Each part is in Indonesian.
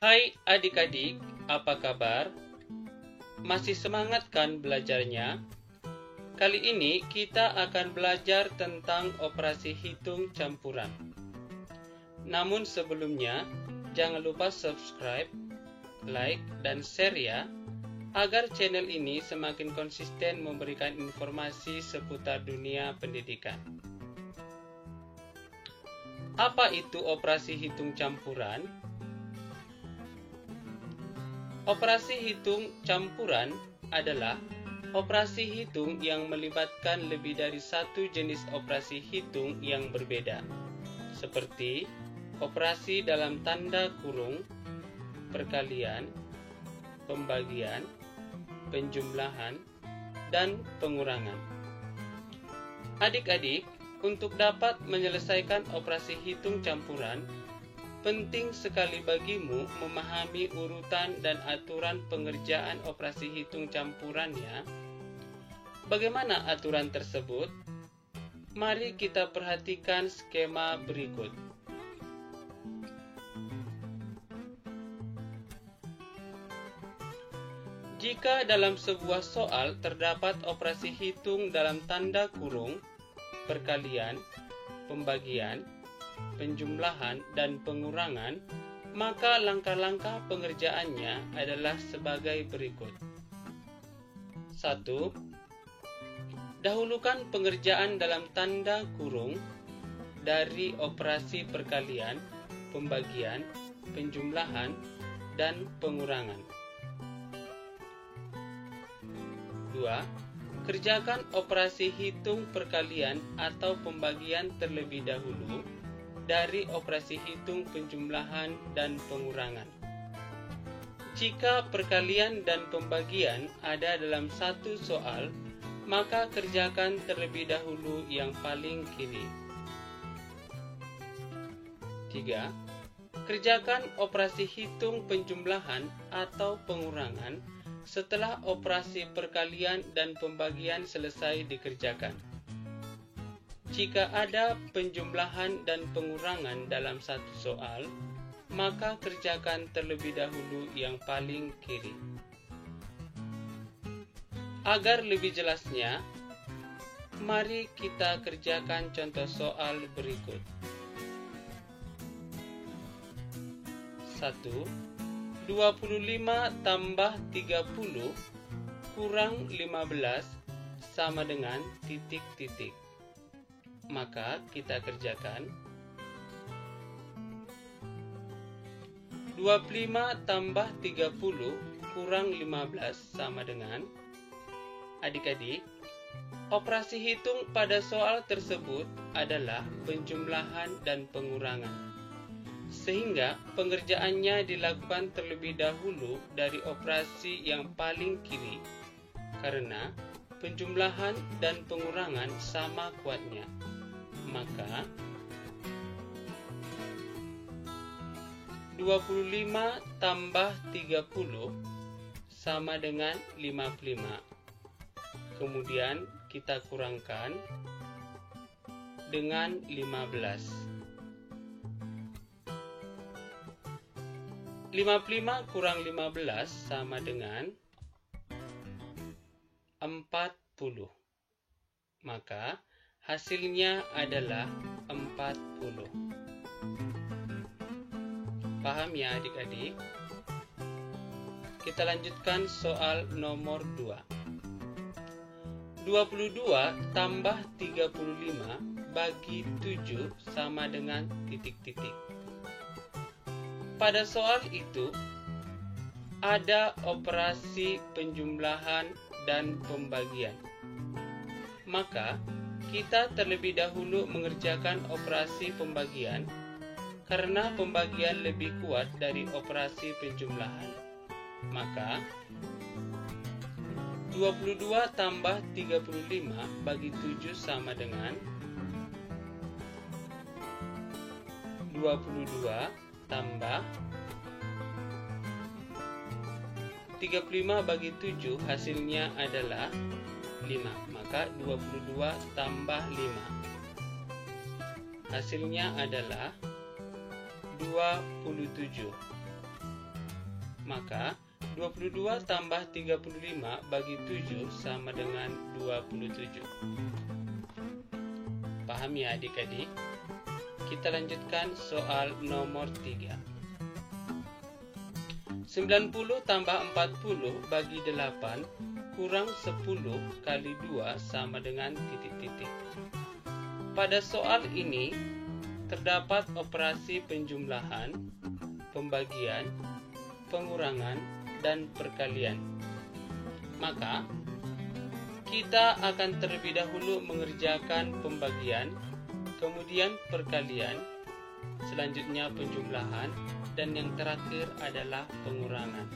Hai adik-adik, apa kabar? Masih semangat kan belajarnya? Kali ini kita akan belajar tentang operasi hitung campuran. Namun sebelumnya, jangan lupa subscribe, like, dan share ya, agar channel ini semakin konsisten memberikan informasi seputar dunia pendidikan. Apa itu operasi hitung campuran? Operasi hitung campuran adalah operasi hitung yang melibatkan lebih dari satu jenis operasi hitung yang berbeda, seperti operasi dalam tanda kurung, perkalian, pembagian, penjumlahan, dan pengurangan. Adik-adik, untuk dapat menyelesaikan operasi hitung campuran, penting sekali bagimu memahami urutan dan aturan pengerjaan operasi hitung campurannya. Bagaimana aturan tersebut? Mari kita perhatikan skema berikut. Jika dalam sebuah soal terdapat operasi hitung dalam tanda kurung, perkalian, pembagian, penjumlahan, dan pengurangan, maka langkah-langkah pengerjaannya adalah sebagai berikut. 1. Dahulukan pengerjaan dalam tanda kurung dari operasi perkalian, pembagian, penjumlahan, dan pengurangan. 2. Kerjakan operasi hitung perkalian atau pembagian terlebih dahulu dari operasi hitung penjumlahan dan pengurangan. Jika perkalian dan pembagian ada dalam satu soal, maka kerjakan terlebih dahulu yang paling kiri. 3. Kerjakan operasi hitung penjumlahan atau pengurangan setelah operasi perkalian dan pembagian selesai dikerjakan. Jika ada penjumlahan dan pengurangan dalam satu soal, maka kerjakan terlebih dahulu yang paling kiri. Agar lebih jelasnya, mari kita kerjakan contoh soal berikut. 1. 25 tambah 30 kurang 15 sama dengan titik-titik. Maka kita kerjakan 25 tambah 30 kurang 15 sama dengan, adik-adik, operasi hitung pada soal tersebut adalah penjumlahan dan pengurangan, sehingga pengerjaannya dilakukan terlebih dahulu dari operasi yang paling kiri, karena penjumlahan dan pengurangan sama kuatnya. Maka 25 tambah 30 sama dengan 55. Kemudian kita kurangkan dengan 15. 55 kurang 15 sama dengan 40. Maka hasilnya adalah 40. Paham ya adik-adik? Kita lanjutkan soal nomor 2. 22 tambah 35 bagi 7 sama dengan titik-titik. Pada soal itu, ada operasi penjumlahan dan pembagian. Maka, kita terlebih dahulu mengerjakan operasi pembagian, karena pembagian lebih kuat dari operasi penjumlahan. Maka, 22 tambah 35 bagi 7 sama dengan 22 tambah 35 bagi 7 hasilnya adalah 5. Maka 22 tambah 5 hasilnya adalah 27. Maka 22 tambah 35 bagi 7 sama dengan 27. Paham ya adik-adik? Kita lanjutkan soal nomor 3. 90 tambah 40 bagi 8 kurang 10 kali 2 sama dengan titik-titik. Pada soal ini terdapat operasi penjumlahan, pembagian, pengurangan, dan perkalian. Maka kita akan terlebih dahulu mengerjakan pembagian, kemudian perkalian, selanjutnya penjumlahan, dan yang terakhir adalah pengurangan.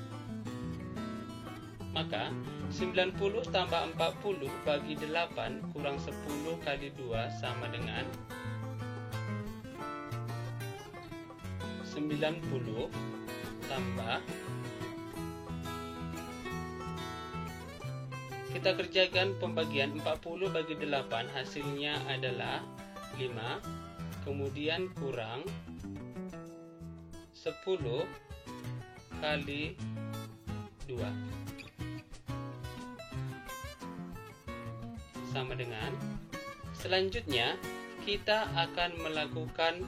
Maka 90 tambah 40 bagi 8 kurang 10 kali 2 sama dengan 90 tambah, kita kerjakan pembagian 40 bagi 8, hasilnya adalah 5, kemudian kurang 10 kali 2 sama dengan, selanjutnya kita akan melakukan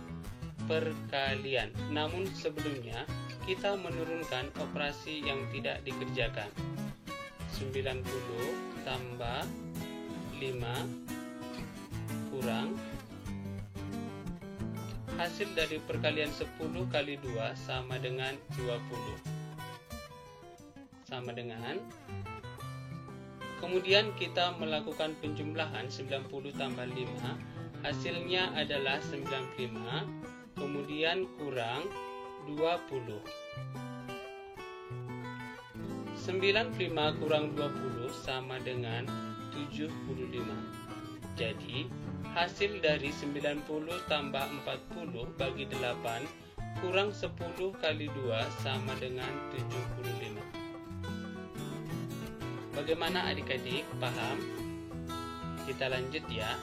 perkalian. Namun sebelumnya kita menurunkan operasi yang tidak dikerjakan. 90 tambah 5 kurang, hasil dari perkalian 10 kali 2 sama dengan 20. Sama dengan, kemudian kita melakukan penjumlahan 90 tambah 5, hasilnya adalah 95, kemudian kurang 20. 95 kurang 20 sama dengan 75. Jadi, hasil dari 90 tambah 40 bagi 8 kurang 10 kali 2 sama dengan 75. Bagaimana adik-adik? Paham? Kita lanjut ya.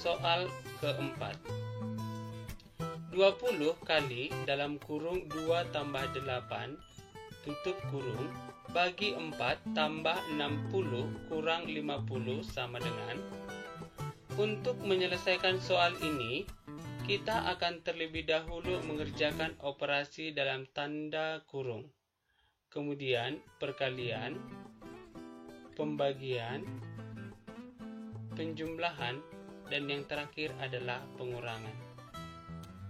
Soal keempat. 20 kali dalam kurung 2 tambah 8 tutup kurung bagi 4 tambah 60 kurang 50 sama dengan. Untuk menyelesaikan soal ini, kita akan terlebih dahulu mengerjakan operasi dalam tanda kurung, kemudian perkalian, pembagian, penjumlahan, dan yang terakhir adalah pengurangan.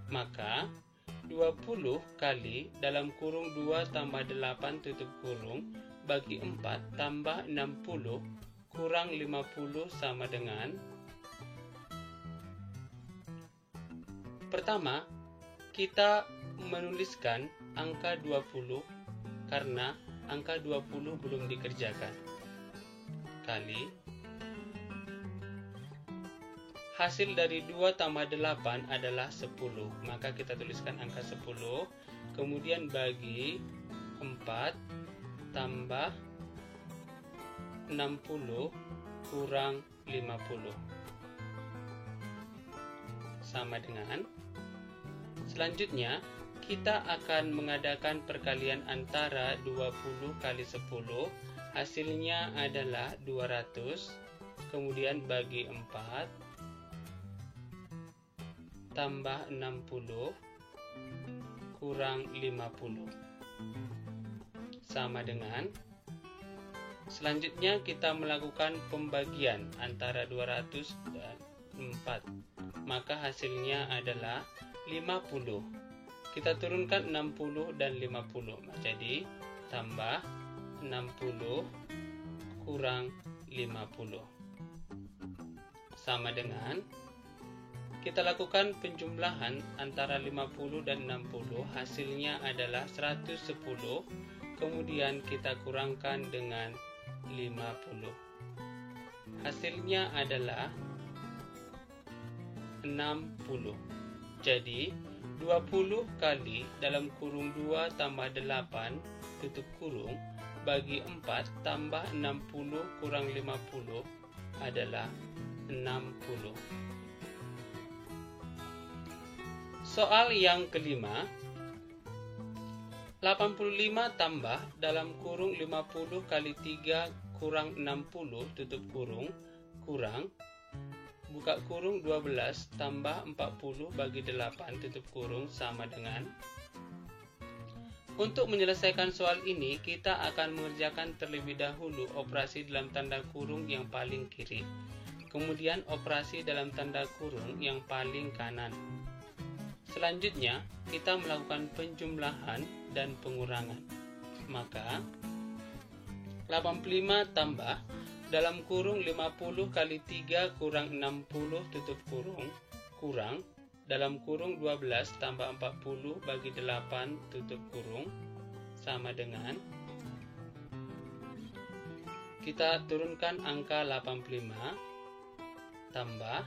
Maka 20 kali dalam kurung 2 tambah 8 tutup kurung bagi 4 tambah 60 kurang 50 sama dengan. Pertama, kita menuliskan angka 20 karena angka 20 belum dikerjakan. Kali hasil dari 2 tambah 8 adalah 10, maka kita tuliskan angka 10, kemudian bagi 4 tambah 60 kurang 50 sama dengan. Selanjutnya kita akan mengadakan perkalian antara 20 kali 10, hasilnya adalah 200, kemudian bagi 4 tambah 60 kurang 50 sama dengan. Selanjutnya kita melakukan pembagian antara 200 dan 4, maka hasilnya adalah 50. Kita turunkan 60 dan 50, jadi tambah 60 kurang 50 sama dengan. Kita lakukan penjumlahan antara 50 dan 60, hasilnya adalah 110, kemudian kita kurangkan dengan 50. Hasilnya adalah 60. Jadi 20 kali dalam kurung 2 tambah 8 tutup kurung bagi 4 tambah 60 kurang 50 adalah 60. Soal yang kelima, 85 tambah dalam kurung 50 kali 3 kurang 60 tutup kurung kurang buka kurung 12 tambah 40 bagi 8 tutup kurung sama dengan. Untuk menyelesaikan soal ini, kita akan mengerjakan terlebih dahulu operasi dalam tanda kurung yang paling kiri, kemudian operasi dalam tanda kurung yang paling kanan. Selanjutnya, kita melakukan penjumlahan dan pengurangan. Maka, 85 tambah dalam kurung 50 kali 3 kurang 60 tutup kurung kurang dalam kurung 12 tambah 40 bagi 8 tutup kurung sama dengan. Kita turunkan angka 85 tambah,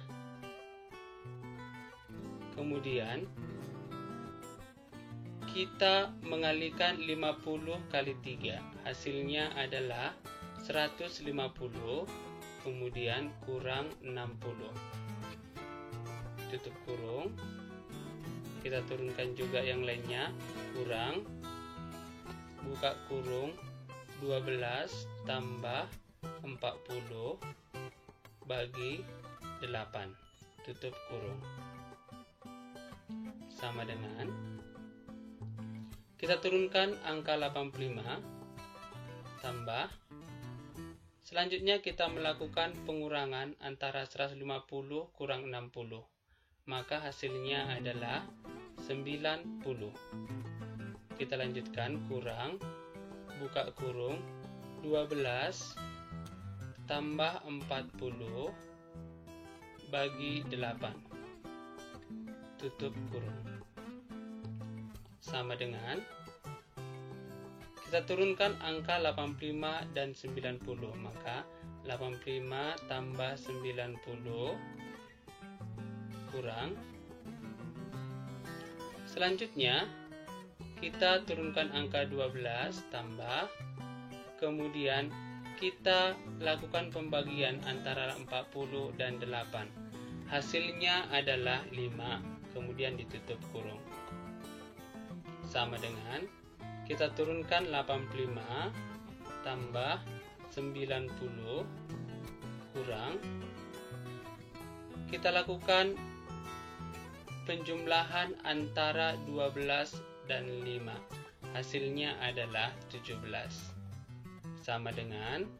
kemudian kita mengalihkan 50 kali 3, hasilnya adalah 150, kemudian kurang 60 tutup kurung. Kita turunkan juga yang lainnya, kurang buka kurung 12 tambah 40 bagi 8 tutup kurung sama dengan. Kita turunkan angka 85 tambah. Selanjutnya kita melakukan pengurangan antara 150 kurang 60. Maka hasilnya adalah 90. Kita lanjutkan, kurang buka kurung 12 tambah 40 bagi 8 tutup kurung sama dengan. Kita turunkan angka 85 dan 90, maka 85 tambah 90 kurang. Selanjutnya kita turunkan angka 12 tambah, kemudian kita lakukan pembagian antara 40 dan 8. Hasilnya adalah 5, kemudian ditutup kurung sama dengan. Kita turunkan 85 tambah 90 kurang. Kita lakukan penjumlahan antara 12 dan 5. Hasilnya adalah 17. Sama dengan.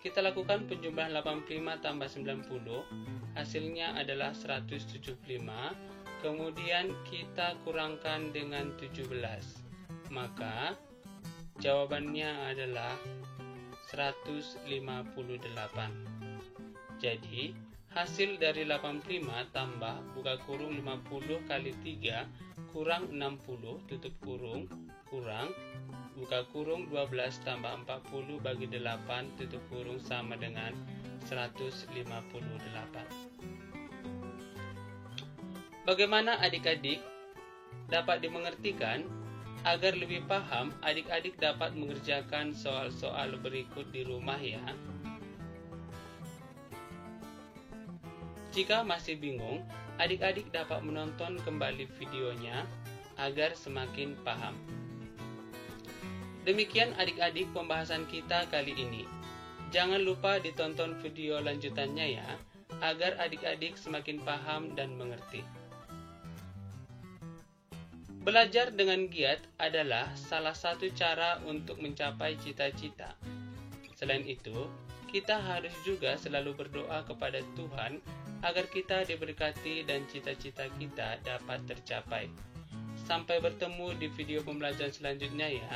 Kita lakukan penjumlahan 85 tambah 90. Hasilnya adalah 175. Kemudian kita kurangkan dengan 17. Maka jawabannya adalah 158. Jadi hasil dari 85 tambah buka kurung 50 kali 3 kurang 60 tutup kurung kurang buka kurung 12 tambah 40 bagi 8 tutup kurung sama dengan 158. Bagaimana adik-adik dapat dimengertikan? Agar lebih paham, adik-adik dapat mengerjakan soal-soal berikut di rumah ya. Jika masih bingung, adik-adik dapat menonton kembali videonya agar semakin paham. Demikian adik-adik pembahasan kita kali ini. Jangan lupa ditonton video lanjutannya ya, agar adik-adik semakin paham dan mengerti. Belajar dengan giat adalah salah satu cara untuk mencapai cita-cita. Selain itu, kita harus juga selalu berdoa kepada Tuhan agar kita diberkati dan cita-cita kita dapat tercapai. Sampai bertemu di video pembelajaran selanjutnya ya.